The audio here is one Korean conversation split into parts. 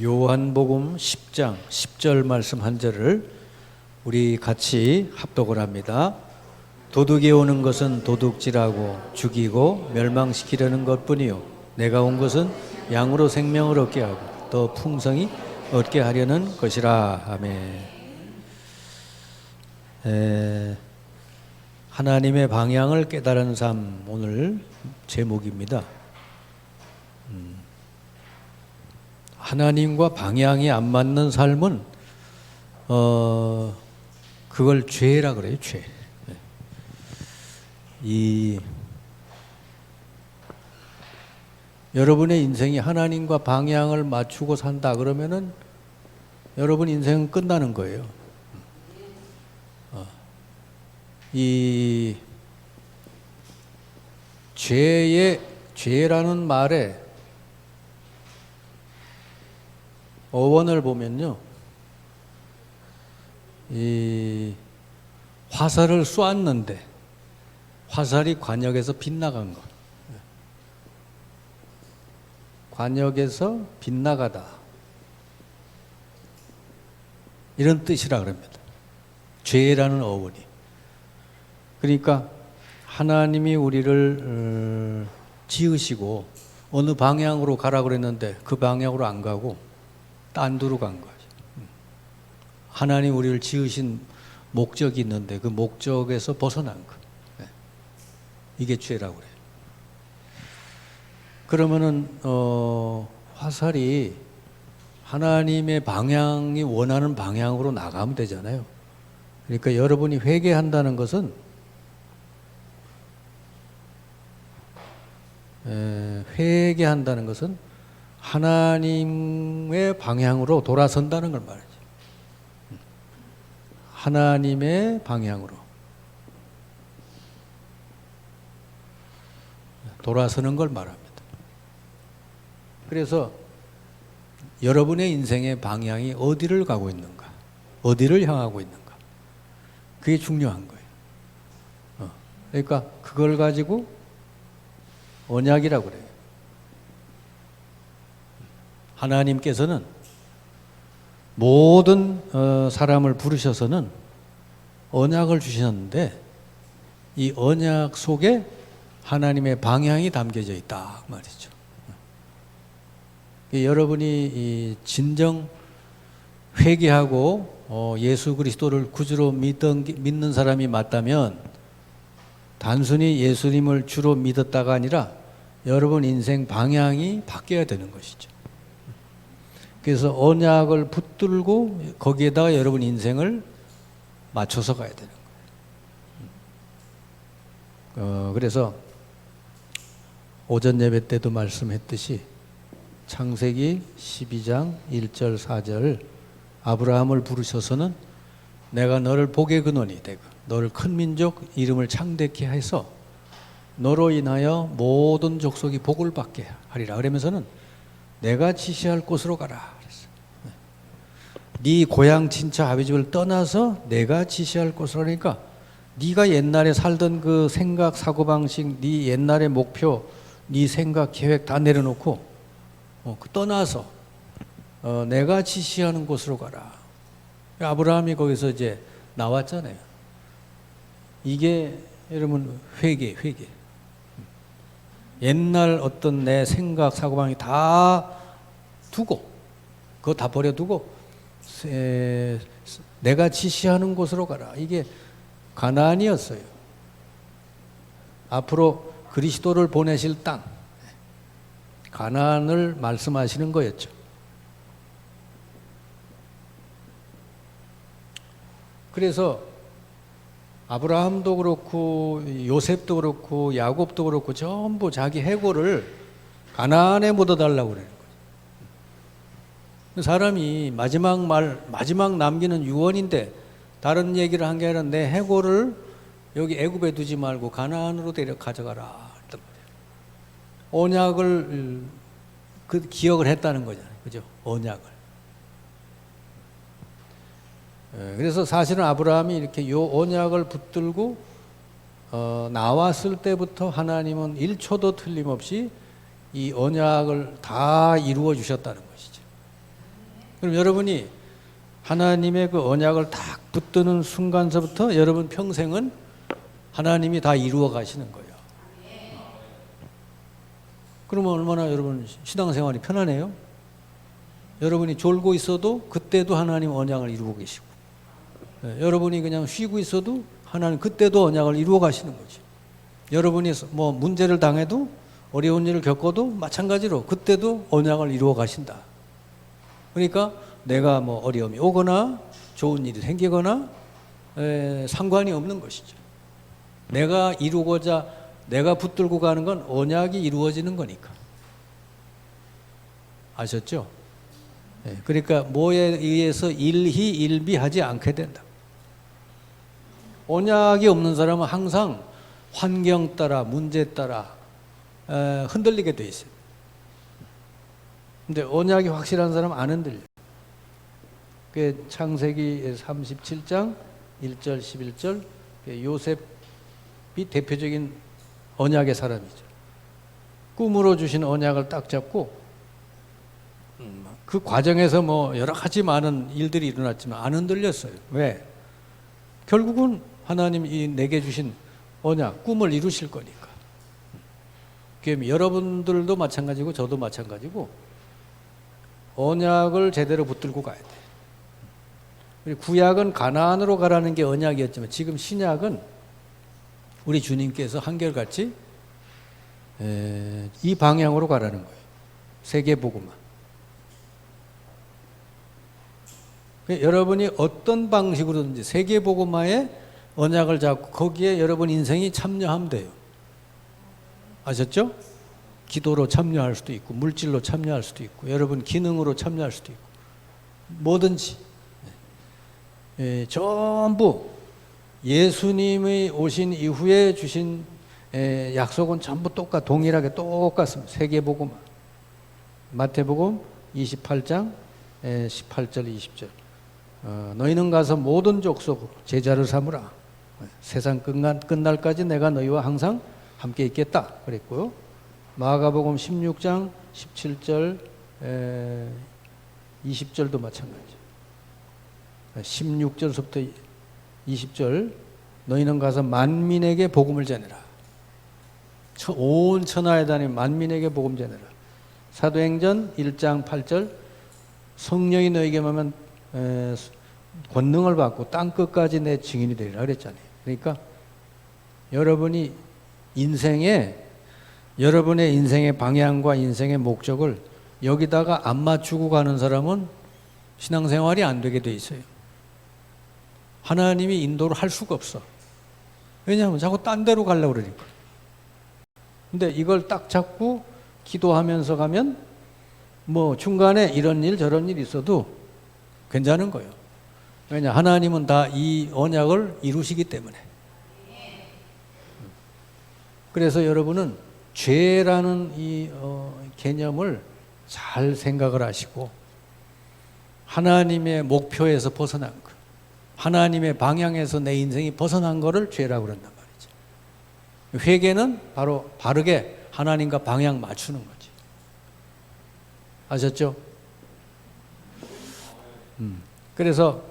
요한복음 10장 10절 말씀 한 절을 우리 같이 합독을 합니다. 도둑이 오는 것은 도둑질하고 죽이고 멸망시키려는 것뿐이요 내가 온 것은 양으로 생명을 얻게 하고 더 풍성히 얻게 하려는 것이라. 아멘. 하나님의 방향을 깨달은 삶, 오늘 제목입니다. 하나님과 방향이 안 맞는 삶은 그걸 죄라 그래요. 죄. 여러분의 인생이 하나님과 방향을 맞추고 산다 그러면은 여러분 인생은 끝나는 거예요. 이 죄라는 말에 어원을 보면요, 이 화살을 쏘았는데 화살이 관역에서 빗나간 것, 관역에서 빗나가다, 이런 뜻이라 그럽니다. 죄라는 어원이. 그러니까 하나님이 우리를 지으시고 어느 방향으로 가라 그랬는데 그 방향으로 안 가고 딴 데로 간 거죠. 하나님 우리를 지으신 목적이 있는데 그 목적에서 벗어난 거. 이게 죄라고 그래요. 그러면은 화살이 하나님의 방향이 원하는 방향으로 나가면 되잖아요. 그러니까 여러분이 회개한다는 것은 하나님의 방향으로 돌아선다는 걸 말이죠. 하나님의 방향으로 돌아서는 걸 말합니다. 그래서 여러분의 인생의 방향이 어디를 가고 있는가, 어디를 향하고 있는가, 그게 중요한 거예요. 그러니까 그걸 가지고 언약이라고 그래요. 하나님께서는 모든 사람을 부르셔서는 언약을 주셨는데 이 언약 속에 하나님의 방향이 담겨져 있다 말이죠. 여러분이 진정 회개하고 예수 그리스도를 구주로 믿는 사람이 맞다면 단순히 예수님을 주로 믿었다가 아니라 여러분 인생 방향이 바뀌어야 되는 것이죠. 그래서 언약을 붙들고 거기에다가 여러분 인생을 맞춰서 가야 되는 거예요. 그래서 오전 예배 때도 말씀했듯이 창세기 12장 1절 4절 아브라함을 부르셔서는 내가 너를 복의 근원이 되고 너를 큰 민족 이름을 창대케 해서 너로 인하여 모든 족속이 복을 받게 하리라. 그러면서는 내가 지시할 곳으로 가라 그랬어요. 네 고향 친척 아버지 집을 떠나서 내가 지시할 곳으로 하니까 네가 옛날에 살던 그 생각 사고방식, 네 옛날의 목표, 네 생각 계획 다 내려놓고 떠나서 내가 지시하는 곳으로 가라. 아브라함이 거기서 이제 나왔잖아요. 이게 여러분 회개. 옛날 어떤 내 생각 사고방식 다 두고 그거 다 버려두고 내가 지시하는 곳으로 가라. 이게 가나안이었어요. 앞으로 그리스도를 보내실 땅 가나안을 말씀하시는 거였죠. 그래서 아브라함도 그렇고 요셉도 그렇고 야곱도 그렇고 전부 자기 해골을 가나안에 묻어달라고 그러는 거죠. 사람이 마지막 남기는 유언인데 다른 얘기를 한 게 아니라 내 해골을 여기 애굽에 두지 말고 가나안으로 가져가라 했단 말이에요. 언약을 기억을 했다는 거잖아요. 그죠? 언약을. 그래서 사실은 아브라함이 이렇게 요 언약을 붙들고 나왔을 때부터 하나님은 1초도 틀림없이 이 언약을 다 이루어 주셨다는 것이죠. 그럼 여러분이 하나님의 그 언약을 딱 붙드는 순간서부터 여러분 평생은 하나님이 다 이루어 가시는 거예요. 그러면 얼마나 여러분 신앙생활이 편하네요. 여러분이 졸고 있어도 그때도 하나님 언약을 이루고 계시고, 여러분이 그냥 쉬고 있어도 하나님 그때도 언약을 이루어 가시는 거죠. 여러분이 뭐 문제를 당해도, 어려운 일을 겪어도 마찬가지로 그때도 언약을 이루어 가신다. 그러니까 내가 뭐 어려움이 오거나 좋은 일이 생기거나 상관이 없는 것이죠. 내가 이루고자, 내가 붙들고 가는 건 언약이 이루어지는 거니까. 아셨죠? 그러니까 뭐에 의해서 일희일비하지 않게 된다. 언약이 없는 사람은 항상 환경 따라, 문제 따라 흔들리게 돼 있어요. 근데 언약이 확실한 사람은 안 흔들려. 그 창세기 37장 1절 11절 요셉이 대표적인 언약의 사람이죠. 꿈으로 주신 언약을 딱 잡고 그 과정에서 뭐 여러 가지 많은 일들이 일어났지만 안 흔들렸어요. 왜? 결국은 하나님이 내게 주신 언약, 꿈을 이루실 거니까. 여러분들도 마찬가지고 저도 마찬가지고 언약을 제대로 붙들고 가야 돼. 구약은 가나안으로 가라는 게 언약이었지만 지금 신약은 우리 주님께서 한결같이 이 방향으로 가라는 거예요. 세계복음화. 여러분이 어떤 방식으로든지 세계복음화에 언약을 잡고 거기에 여러분 인생이 참여하면 돼요. 아셨죠? 기도로 참여할 수도 있고 물질로 참여할 수도 있고 여러분 기능으로 참여할 수도 있고 뭐든지 전부 예수님이 오신 이후에 주신 약속은 전부 동일하게 똑같습니다. 세계복음화. 마태복음 28장 18절 20절 너희는 가서 모든 족속으로 제자를 삼으라. 세상 끝날까지 내가 너희와 항상 함께 있겠다 그랬고요. 마가복음 16장 17절 20절도 마찬가지죠. 16절부터 20절 너희는 가서 만민에게 복음을 전해라. 온 천하에 다니는 만민에게 복음 전해라. 사도행전 1장 8절 성령이 너희에게 임하면 권능을 받고 땅끝까지 내 증인이 되리라 그랬잖아요. 그러니까 여러분이 여러분의 인생의 방향과 인생의 목적을 여기다가 안 맞추고 가는 사람은 신앙생활이 안 되게 돼 있어요. 하나님이 인도를 할 수가 없어. 왜냐하면 자꾸 딴 데로 가려고 그러니까. 근데 이걸 딱 잡고 기도하면서 가면 뭐 중간에 이런 일 저런 일 있어도 괜찮은 거예요. 왜냐 하나님은 다 이 언약을 이루시기 때문에. 그래서 여러분은 죄라는 이 개념을 잘 생각을 하시고 하나님의 목표에서 벗어난 것, 하나님의 방향에서 내 인생이 벗어난 것을 죄라고 그런단 말이죠. 회개는 바로 바르게 하나님과 방향 맞추는 거지. 아셨죠? 그래서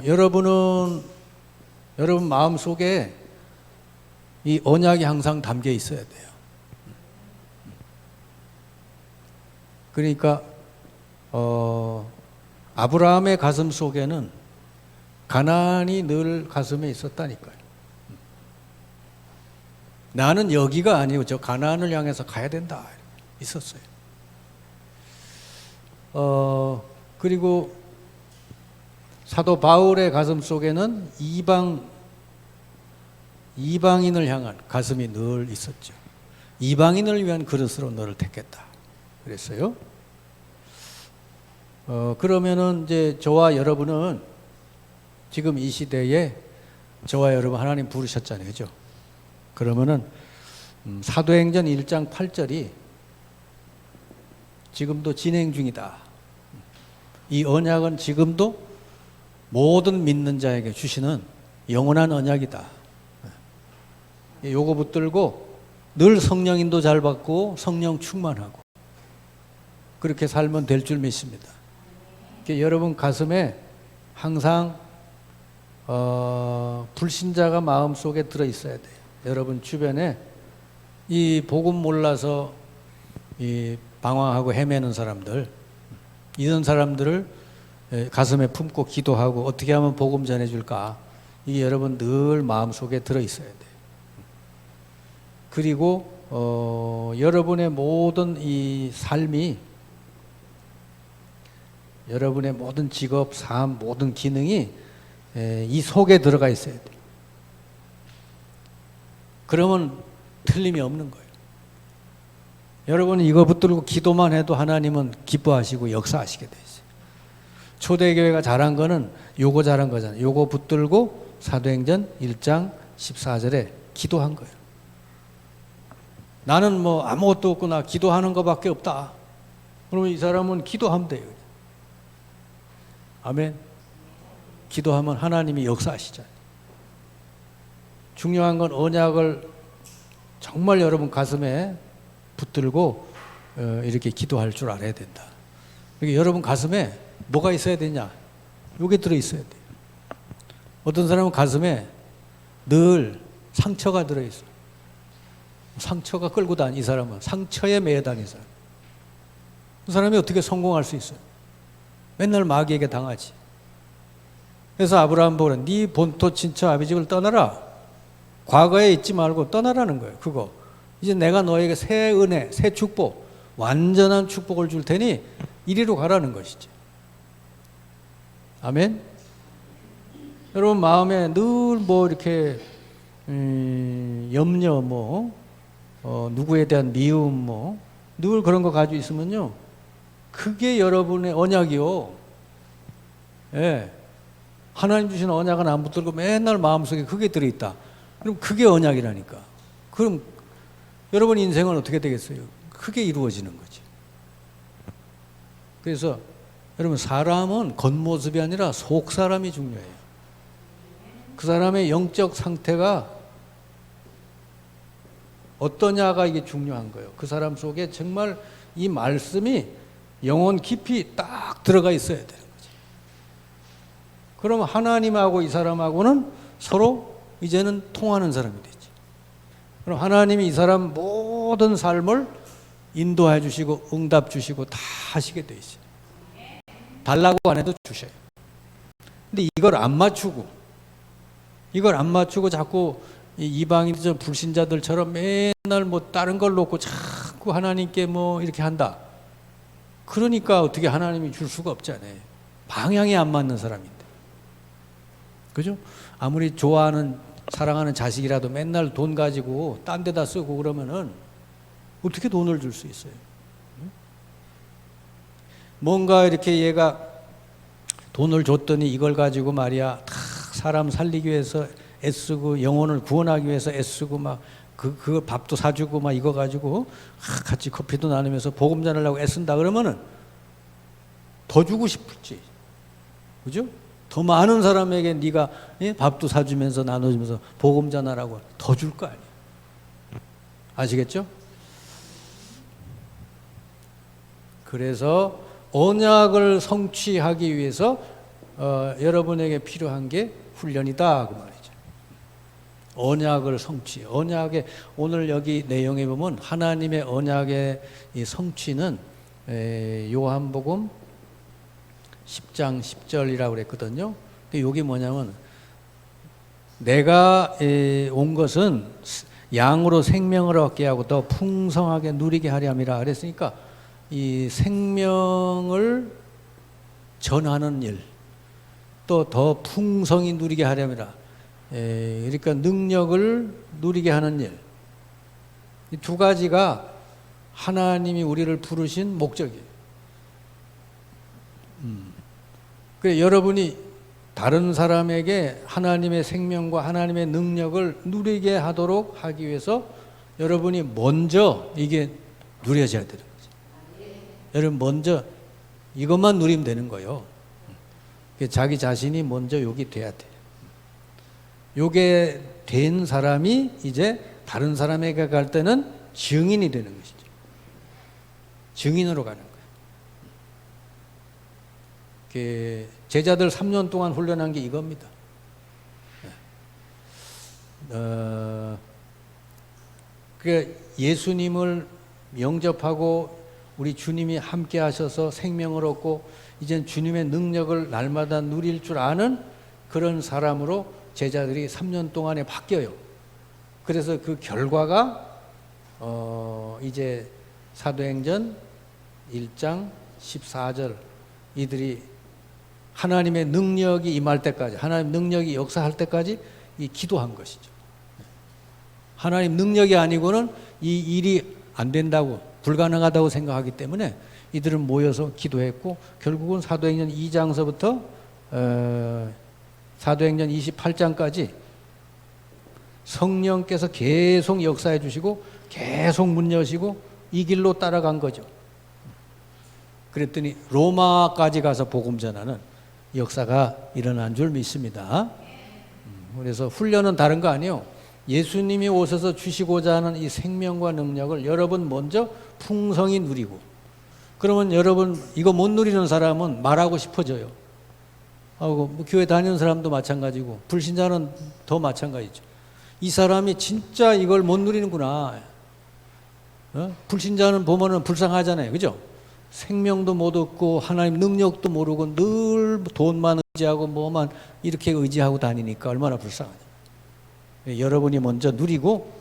여러분 마음속에 이 언약이 항상 담겨 있어야 돼요. 그러니까 아브라함의 가슴 속에는 가나안이 늘 가슴에 있었다니까요. 나는 여기가 아니고 저 가나안을 향해서 가야 된다 있었어요. 그리고 사도 바울의 가슴 속에는 이방인을 향한 가슴이 늘 있었죠. 이방인을 위한 그릇으로 너를 택했다 그랬어요. 그러면은 이제 저와 여러분은 지금 이 시대에 저와 여러분 하나님 부르셨잖아요. 그죠? 그러면은 사도행전 1장 8절이 지금도 진행 중이다. 이 언약은 지금도 모든 믿는 자에게 주시는 영원한 언약이다. 요거 붙들고 늘 성령 인도 잘 받고 성령 충만하고 그렇게 살면 될 줄 믿습니다. 여러분 가슴에 항상 불신자가 마음속에 들어있어야 돼요. 여러분 주변에 이 복음 몰라서 이 방황하고 헤매는 사람들, 이런 사람들을 가슴에 품고 기도하고 어떻게 하면 복음 전해줄까, 이게 여러분 늘 마음속에 들어있어야 돼요. 그리고 여러분의 모든 이 삶이, 여러분의 모든 직업, 삶, 모든 기능이 이 속에 들어가 있어야 돼요. 그러면 틀림이 없는 거예요. 여러분은 이거 붙들고 기도만 해도 하나님은 기뻐하시고 역사하시게 돼 있어요. 초대교회가 잘한 거는 요거 잘한 거잖아요. 요거 붙들고 사도행전 1장 14절에 기도한 거예요. 나는 뭐 아무것도 없고 나 기도하는 것밖에 없다. 그러면 이 사람은 기도하면 돼요. 아멘. 기도하면 하나님이 역사하시잖아요. 중요한 건 언약을 정말 여러분 가슴에 붙들고 이렇게 기도할 줄 알아야 된다. 그러니까 여러분 가슴에 뭐가 있어야 되냐? 요게 들어있어야 돼요. 어떤 사람은 가슴에 늘 상처가 들어있어요. 상처가 끌고 다니, 이 사람은 상처에 매여 다니는 사람. 그 사람이 어떻게 성공할 수 있어요? 맨날 마귀에게 당하지. 그래서 아브라함 보고 네 본토 친척 아비 집을 떠나라. 과거에 있지 말고 떠나라는 거예요. 그거 이제 내가 너에게 새 은혜, 새 축복, 완전한 축복을 줄 테니 이리로 가라는 것이지. 아멘. 여러분 마음에 늘 뭐 이렇게 염려, 누구에 대한 미움, 늘 그런 거 가지고 있으면요, 그게 여러분의 언약이요. 예. 하나님 주신 언약은 안 붙들고 맨날 마음속에 그게 들어있다. 그럼 그게 언약이라니까. 그럼 여러분 인생은 어떻게 되겠어요? 그게 이루어지는 거지. 그래서 여러분 사람은 겉모습이 아니라 속 사람이 중요해요. 그 사람의 영적 상태가 어떠냐가 이게 중요한 거예요. 그 사람 속에 정말 이 말씀이 영혼 깊이 딱 들어가 있어야 되는 거지. 그럼 하나님하고 이 사람하고는 서로 이제는 통하는 사람이 되지. 그럼 하나님이 이 사람 모든 삶을 인도해 주시고 응답 주시고 다 하시게 돼 있어요. 달라고 안 해도 주셔요. 근데 이걸 안 맞추고 자꾸 이방인들 불신자들처럼 맨날 뭐 다른 걸 놓고 자꾸 하나님께 뭐 이렇게 한다. 그러니까 어떻게 하나님이 줄 수가 없잖아요. 방향이 안 맞는 사람인데. 그죠? 아무리 좋아하는 사랑하는 자식이라도 맨날 돈 가지고 딴 데다 쓰고 그러면은 어떻게 돈을 줄 수 있어요? 뭔가 이렇게 얘가 돈을 줬더니 이걸 가지고 말이야 다 사람 살리기 위해서 애쓰고 영혼을 구원하기 위해서 애쓰고 막 그 밥도 사주고 막 이거 가지고 같이 커피도 나누면서 복음 전하려고 애쓴다 그러면은 더 주고 싶을지, 그죠? 더 많은 사람에게 네가 밥도 사주면서 나눠주면서 복음 전하라고 더 줄 거 아니야. 아시겠죠? 그래서 언약을 성취하기 위해서 여러분에게 필요한 게 훈련이다 그 말이죠. 언약을 성취. 언약의 오늘 여기 내용에 보면 하나님의 언약의 이 성취는 요한복음 10장 10절이라고 그랬거든요. 근데 이게 뭐냐면 내가 온 것은 양으로 생명을 얻게 하고 더 풍성하게 누리게 하려 함이라 그랬으니까 이 생명을 전하는 일, 또 더 풍성히 누리게 하려 함이라. 그러니까 능력을 누리게 하는 일. 이 두 가지가 하나님이 우리를 부르신 목적이에요. 그래 여러분이 다른 사람에게 하나님의 생명과 하나님의 능력을 누리게 하도록 하기 위해서 여러분이 먼저 이게 누려져야 되는 거죠. 여러분 먼저 이것만 누리면 되는 거예요. 자기 자신이 먼저 여기 돼야 돼요. 요게 된 사람이 이제 다른 사람에게 갈 때는 증인이 되는 것이죠. 증인으로 가는 거예요. 제자들 3년 동안 훈련한 게 이겁니다. 예수님을 영접하고 우리 주님이 함께 하셔서 생명을 얻고 이젠 주님의 능력을 날마다 누릴 줄 아는 그런 사람으로 제자들이 3년 동안에 바뀌어요. 그래서 그 결과가 이제 사도행전 1장 14절 이들이 하나님의 능력이 임할 때까지, 하나님 능력이 역사할 때까지 이 기도한 것이죠. 하나님 능력이 아니고는 이 일이 안 된다고, 불가능하다고 생각하기 때문에 이들은 모여서 기도했고, 결국은 사도행전 2장서부터 사도행전 28장까지 성령께서 계속 역사해 주시고 계속 문 여시고 이 길로 따라간 거죠. 그랬더니 로마까지 가서 복음 전하는 역사가 일어난 줄 믿습니다. 그래서 훈련은 다른 거 아니에요. 예수님이 오셔서 주시고자 하는 이 생명과 능력을 여러분 먼저 풍성히 누리고, 그러면 여러분 이거 못 누리는 사람은 말하고 싶어져요. 뭐 교회 다니는 사람도 마찬가지고 불신자는 더 마찬가지죠. 이 사람이 진짜 이걸 못 누리는구나. 불신자는 보면은 불쌍하잖아요. 그죠? 생명도 못 얻고 하나님 능력도 모르고 늘 돈만 의지하고 뭐만 이렇게 의지하고 다니니까 얼마나 불쌍하냐. 여러분이 먼저 누리고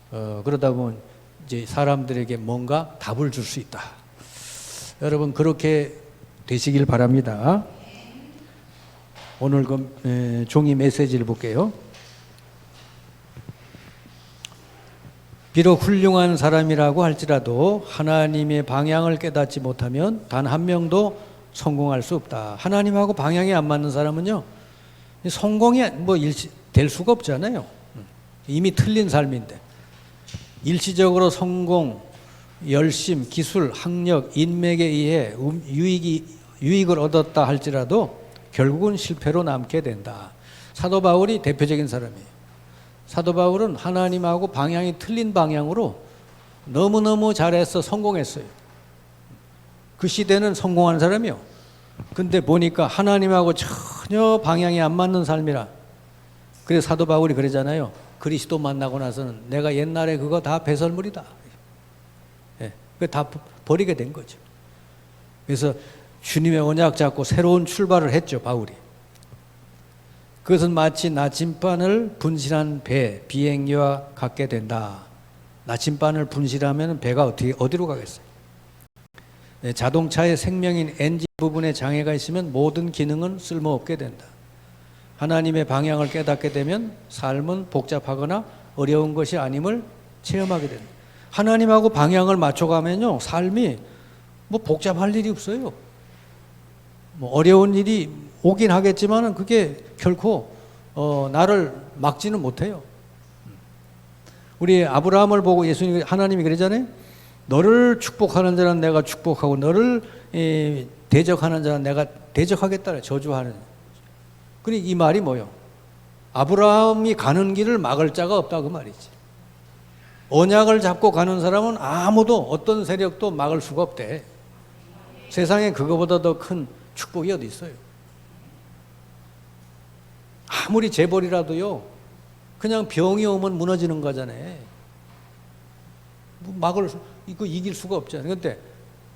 그러다 보면 이제 사람들에게 뭔가 답을 줄 수 있다. 여러분 그렇게 되시길 바랍니다. 오늘 그 종이 메시지를 볼게요. 비록 훌륭한 사람이라고 할지라도 하나님의 방향을 깨닫지 못하면 단 한 명도 성공할 수 없다. 하나님하고 방향이 안 맞는 사람은요, 성공이 될 수가 없잖아요. 이미 틀린 삶인데. 일시적으로 성공, 열심, 기술, 학력, 인맥에 의해 유익을 얻었다 할지라도 결국은 실패로 남게 된다. 사도 바울이 대표적인 사람이에요. 사도 바울은 하나님하고 방향이 틀린 방향으로 너무너무 잘해서 성공했어요. 그 시대는 성공한 사람이요. 근데 보니까 하나님하고 전혀 방향이 안 맞는 삶이라. 그래서 사도 바울이 그러잖아요. 그리스도 만나고 나서는 내가 옛날에 그거 다 배설물이다. 예, 그거 다 버리게 된 거죠. 그래서 주님의 언약 잡고 새로운 출발을 했죠, 바울이. 그것은 마치 나침반을 분실한 배, 비행기와 같게 된다. 나침반을 분실하면 배가 어디로 가겠어요? 네, 자동차의 생명인 엔진 부분에 장애가 있으면 모든 기능은 쓸모없게 된다. 하나님의 방향을 깨닫게 되면 삶은 복잡하거나 어려운 것이 아님을 체험하게 된다. 하나님하고 방향을 맞춰가면요, 삶이 복잡할 일이 없어요. 어려운 일이 오긴 하겠지만 그게 결코 나를 막지는 못해요. 우리 아브라함을 보고 하나님이 그러잖아요. 너를 축복하는 자는 내가 축복하고 너를 대적하는 자는 내가 대적하겠다. 저주하는. 그러니까 이 말이 뭐요? 아브라함이 가는 길을 막을 자가 없다 그 말이지. 언약을 잡고 가는 사람은 아무도 어떤 세력도 막을 수가 없대. 세상에 그거보다 더 큰 축복이 어디 있어요? 아무리 재벌이라도요, 그냥 병이 오면 무너지는 거잖아요. 이거 이길 수가 없잖아요. 그런데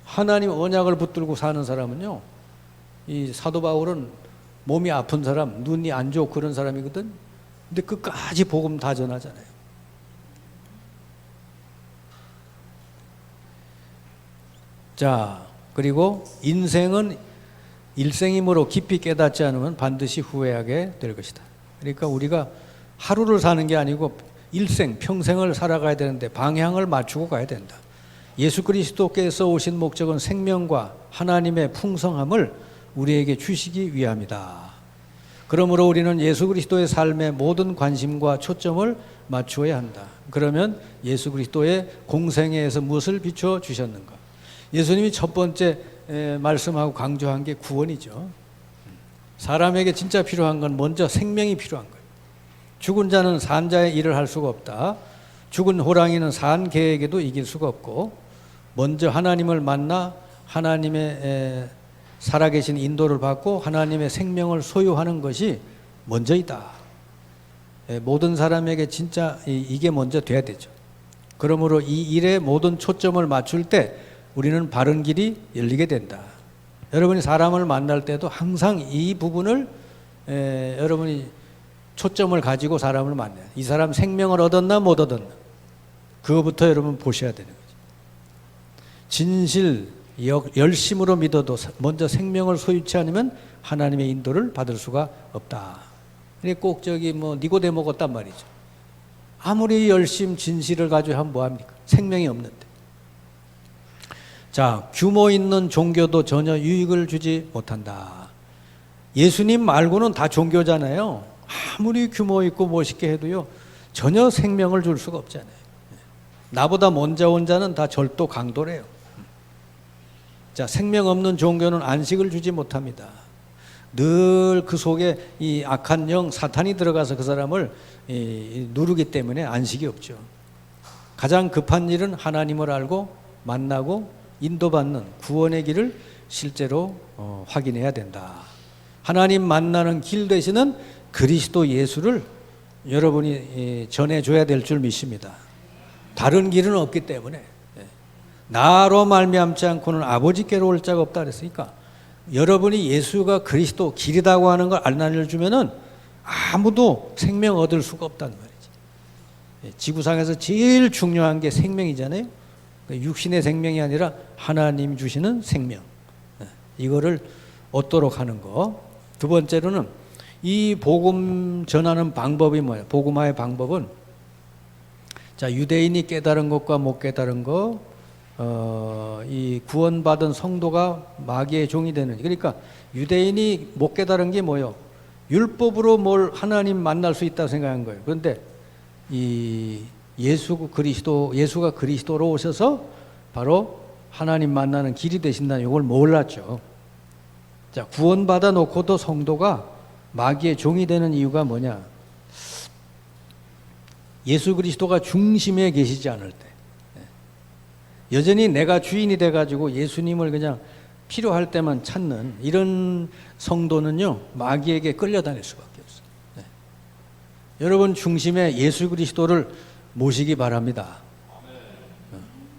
하나님 언약을 붙들고 사는 사람은요, 이 사도 바울은 몸이 아픈 사람, 눈이 안 좋고 그런 사람이거든. 근데 끝까지 복음 다 전하잖아요. 자, 그리고 인생은 일생이므로 깊이 깨닫지 않으면 반드시 후회하게 될 것이다. 그러니까 우리가 하루를 사는 게 아니고 일생, 평생을 살아가야 되는데 방향을 맞추고 가야 된다. 예수 그리스도께서 오신 목적은 생명과 하나님의 풍성함을 우리에게 주시기 위함이다. 그러므로 우리는 예수 그리스도의 삶에 모든 관심과 초점을 맞추어야 한다. 그러면 예수 그리스도의 공생애에서 무엇을 비춰 주셨는가? 예수님이 첫 번째 말씀하고 강조한 게 구원이죠. 사람에게 진짜 필요한 건 먼저 생명이 필요한 거예요. 죽은 자는 산 자의 일을 할 수가 없다. 죽은 호랑이는 산 개에게도 이길 수가 없고, 먼저 하나님을 만나 하나님의 살아계신 인도를 받고 하나님의 생명을 소유하는 것이 먼저이다. 모든 사람에게 진짜 이게 먼저 돼야 되죠. 그러므로 이 일에 모든 초점을 맞출 때 우리는 바른 길이 열리게 된다. 여러분이 사람을 만날 때도 항상 이 부분을 여러분이 초점을 가지고 사람을 만나요. 이 사람 생명을 얻었나 못 얻었나. 그거부터 여러분 보셔야 되는 거죠. 진실, 열심으로 믿어도 먼저 생명을 소유치 않으면 하나님의 인도를 받을 수가 없다. 꼭 저기 니고데모 같단 말이죠. 아무리 열심 진실을 가지고 하면 뭐합니까? 생명이 없는데. 자, 규모 있는 종교도 전혀 유익을 주지 못한다. 예수님 말고는 다 종교잖아요. 아무리 규모 있고 멋있게 해도요, 전혀 생명을 줄 수가 없잖아요. 나보다 먼저 온 자는 다 절도 강도래요. 자, 생명 없는 종교는 안식을 주지 못합니다. 늘 그 속에 이 악한 영 사탄이 들어가서 그 사람을 누르기 때문에 안식이 없죠. 가장 급한 일은 하나님을 알고 만나고 인도받는 구원의 길을 실제로 확인해야 된다. 하나님 만나는 길 되시는 그리스도 예수를 여러분이 전해줘야 될 줄 믿습니다. 다른 길은 없기 때문에. 나로 말미암지 않고는 아버지께로 올 자가 없다 그랬으니까 여러분이 예수가 그리스도 길이라고 하는 걸 안 알려주면은 아무도 생명 얻을 수가 없단 말이지. 지구상에서 제일 중요한 게 생명이잖아요. 육신의 생명이 아니라 하나님 주시는 생명. 이거를 얻도록 하는 거. 두 번째로는 이 복음 전하는 방법이 뭐예요? 복음화의 방법은 자, 유대인이 깨달은 것과 못 깨달은 것, 이 구원받은 성도가 마귀의 종이 되는. 그러니까 유대인이 못 깨달은 게 뭐예요? 율법으로 뭘 하나님 만날 수 있다고 생각한 거예요. 그런데 이 예수가 그리스도로 오셔서 바로 하나님 만나는 길이 되신다는 이걸 몰랐죠. 자, 구원받아 놓고도 성도가 마귀의 종이 되는 이유가 뭐냐? 예수 그리스도가 중심에 계시지 않을 때, 여전히 내가 주인이 돼가지고 예수님을 그냥 필요할 때만 찾는 이런 성도는요, 마귀에게 끌려다닐 수밖에 없어요. 여러분 중심에 예수 그리스도를 모시기 바랍니다.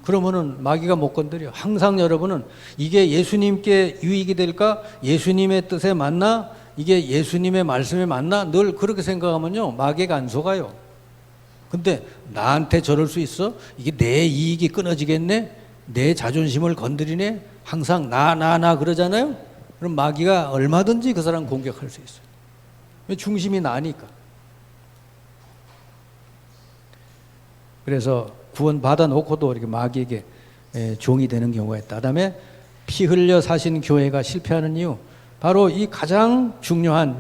그러면은 마귀가 못 건드려. 항상 여러분은 이게 예수님께 유익이 될까? 예수님의 뜻에 맞나? 이게 예수님의 말씀에 맞나? 늘 그렇게 생각하면요, 마귀가 안 속아요. 근데 나한테 저럴 수 있어? 이게 내 이익이 끊어지겠네? 내 자존심을 건드리네? 항상 나 그러잖아요? 그럼 마귀가 얼마든지 그 사람 공격할 수 있어요. 중심이 나니까. 그래서 구원 받아놓고도 이렇게 마귀에게 종이 되는 경우가 있다. 그다음에 피 흘려 사신 교회가 실패하는 이유, 바로 이 가장 중요한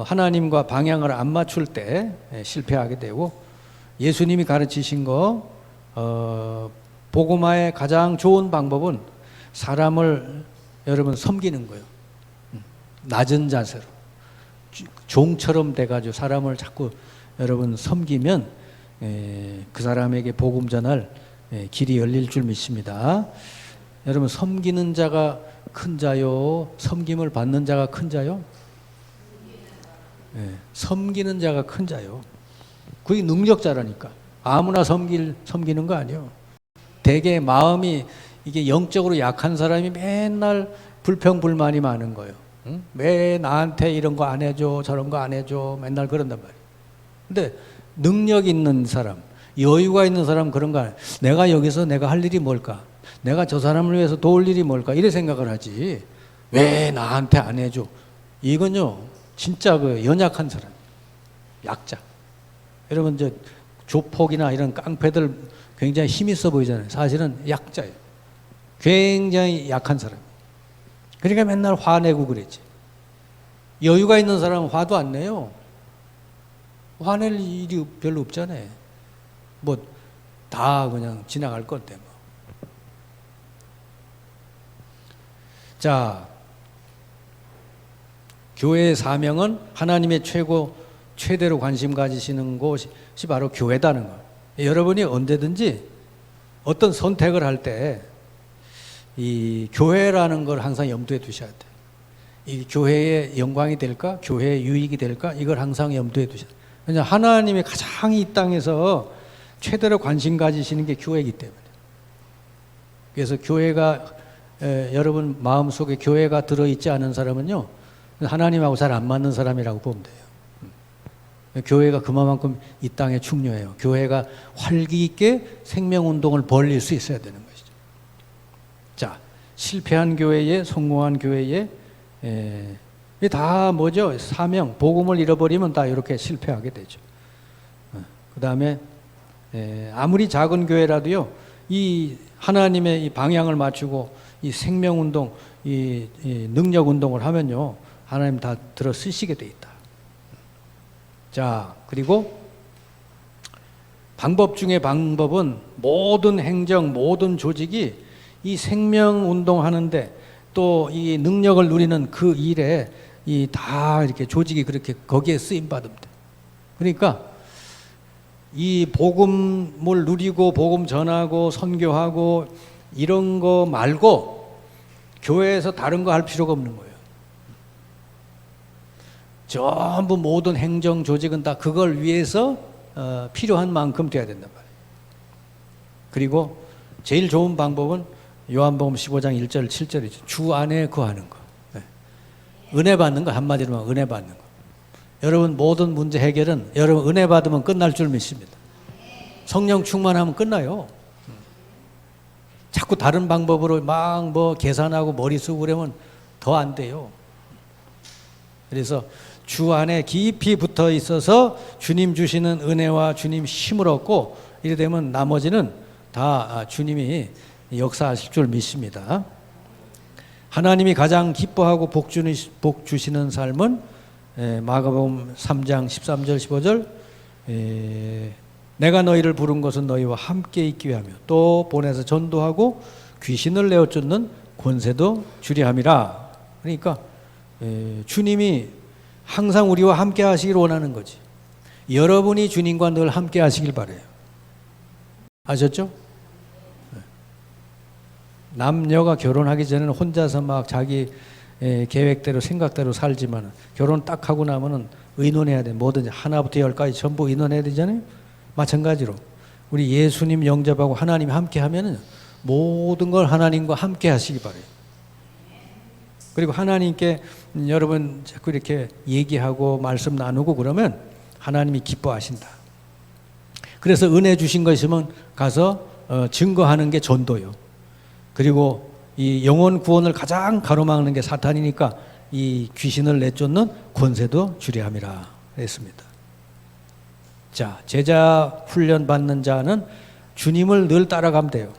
하나님과 방향을 안 맞출 때 실패하게 되고, 예수님이 가르치신 거 복음화의 가장 좋은 방법은 사람을 여러분 섬기는 거예요. 낮은 자세로 종처럼 돼가지고 사람을 자꾸 여러분 섬기면 그 사람에게 복음 전할 길이 열릴 줄 믿습니다. 여러분, 섬기는 자가 큰 자요, 섬김을 받는 자가 큰 자요? 섬기는 자가 큰 자요. 그게 능력자라니까. 아무나 섬기는 거 아니에요. 대개 마음이 이게 영적으로 약한 사람이 맨날 불평불만이 많은 거예요. 응? 왜 나한테 이런 거 안 해줘, 저런 거 안 해줘, 맨날 그런단 말이에요. 근데 능력 있는 사람, 여유가 있는 사람 그런 거 아니에요. 내가 여기서 내가 할 일이 뭘까? 내가 저 사람을 위해서 도울 일이 뭘까? 이래 생각을 하지. 왜 나한테 안 해줘? 이건요, 진짜 그 연약한 사람, 약자. 여러분, 저 조폭이나 이런 깡패들 굉장히 힘 있어 보이잖아요. 사실은 약자예요. 굉장히 약한 사람. 그러니까 맨날 화내고 그랬지. 여유가 있는 사람은 화도 안 내요. 화낼 일이 별로 없잖아요. 뭐 다 그냥 지나갈 건데 뭐. 자, 교회의 사명은 하나님의 최대로 관심 가지시는 곳이 바로 교회다는 거. 여러분이 언제든지 어떤 선택을 할 때 이 교회라는 걸 항상 염두에 두셔야 돼요. 이 교회의 영광이 될까? 교회의 유익이 될까? 이걸 항상 염두에 두셔야 돼요. 왜냐하면 하나님이 가장 이 땅에서 최대로 관심 가지시는 게 교회이기 때문에. 그래서 교회가 여러분 마음속에 교회가 들어있지 않은 사람은요, 하나님하고 잘 안 맞는 사람이라고 보면 돼요. 교회가 그만큼 이 땅에 중요해요. 교회가 활기 있게 생명운동을 벌릴 수 있어야 되는 것이죠. 자, 실패한 교회에, 성공한 교회에, 다 뭐죠? 사명, 복음을 잃어버리면 다 이렇게 실패하게 되죠. 그 다음에 아무리 작은 교회라도요, 이 하나님의 이 방향을 맞추고 이 생명운동, 이 능력운동을 하면요, 하나님 다 들어 쓰시게 돼 있다. 자, 그리고 방법 중에 방법은 모든 행정, 모든 조직이 이 생명운동 하는데 또 이 능력을 누리는 그 일에 이 다 이렇게 조직이 그렇게 거기에 쓰임 받으면 돼. 그러니까 이 복음을 누리고 복음 전하고 선교하고 이런 거 말고 교회에서 다른 거 할 필요가 없는 거예요. 전부 모든 행정 조직은 다 그걸 위해서 필요한 만큼 돼야 된단 말이에요. 그리고 제일 좋은 방법은 요한복음 15장 1절 7절이죠. 주 안에 거하는 거. 네. 은혜 받는 거, 한마디로 은혜 받는 거. 여러분 모든 문제 해결은 여러분 은혜 받으면 끝날 줄 믿습니다. 성령 충만하면 끝나요. 자꾸 다른 방법으로 막 뭐 계산하고 머리 쓰고 그러면 더 안 돼요. 그래서 주 안에 깊이 붙어 있어서 주님 주시는 은혜와 주님 힘을 얻고 이래 되면 나머지는 다 주님이 역사하실 줄 믿습니다. 하나님이 가장 기뻐하고 복 주시는 삶은 마가복음 3장 13절 15절 내가 너희를 부른 것은 너희와 함께 있기 위하며 또 보내서 전도하고 귀신을 내어 쫓는 권세도 주리 함이라. 그러니까 주님이 항상 우리와 함께 하시길 원하는 거지. 여러분이 주님과 늘 함께 하시길 바라요. 아셨죠? 남녀가 결혼하기 전에는 혼자서 막 자기 계획대로 생각대로 살지만 결혼 딱 하고 나면은 의논해야 돼. 뭐든지 하나부터 열까지 전부 의논해야 되잖아요. 마찬가지로 우리 예수님 영접하고 하나님이 함께 하면은 모든 걸 하나님과 함께 하시기 바라요. 그리고 하나님께 여러분 자꾸 이렇게 얘기하고 말씀 나누고 그러면 하나님이 기뻐하신다. 그래서 은혜 주신 거 있으면 가서 증거하는 게 전도요. 그리고 이 영혼 구원을 가장 가로막는 게 사탄이니까 이 귀신을 내쫓는 권세도 주리함이라 했습니다. 자, 제자 훈련 받는 자는 주님을 늘 따라가면 돼요.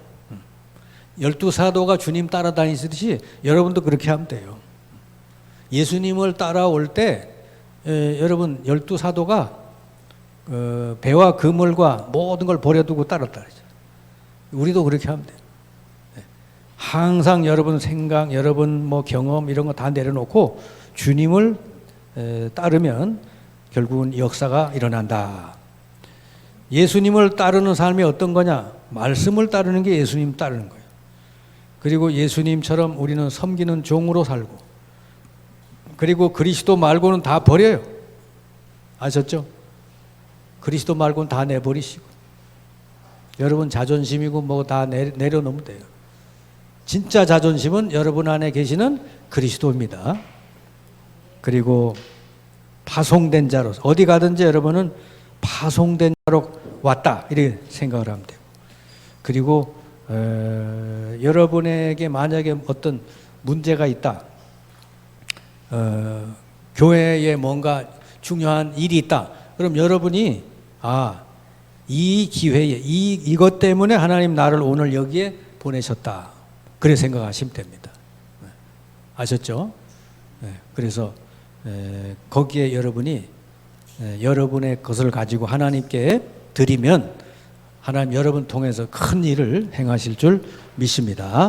12사도가 주님 따라다니듯이 여러분도 그렇게 하면 돼요. 예수님을 따라올 때 여러분 12사도가 배와 그물과 모든 걸 버려두고 따랐다. 우리도 그렇게 하면 돼요. 항상 여러분 생각, 여러분 뭐 경험 이런 거 다 내려놓고 주님을 따르면 결국은 역사가 일어난다. 예수님을 따르는 삶이 어떤 거냐? 말씀을 따르는 게 예수님 따르는 거예요. 그리고 예수님처럼 우리는 섬기는 종으로 살고, 그리고 그리스도 말고는 다 버려요. 아셨죠? 그리스도 말고는 다 내버리시고, 여러분 자존심이고 뭐 다 내려놓으면 돼요. 진짜 자존심은 여러분 안에 계시는 그리스도입니다. 그리고 파송된 자로서 어디 가든지 여러분은 파송된 자로 왔다 이렇게 생각을 하면 돼요. 그리고 여러분에게 만약에 어떤 문제가 있다, 교회에 뭔가 중요한 일이 있다, 그럼 여러분이 이 기회에 이것 때문에 하나님 나를 오늘 여기에 보내셨다, 그래 생각하시면 됩니다. 아셨죠? 그래서 거기에 여러분이 여러분의 것을 가지고 하나님께 드리면 하나님 여러분 통해서 큰 일을 행하실 줄 믿습니다.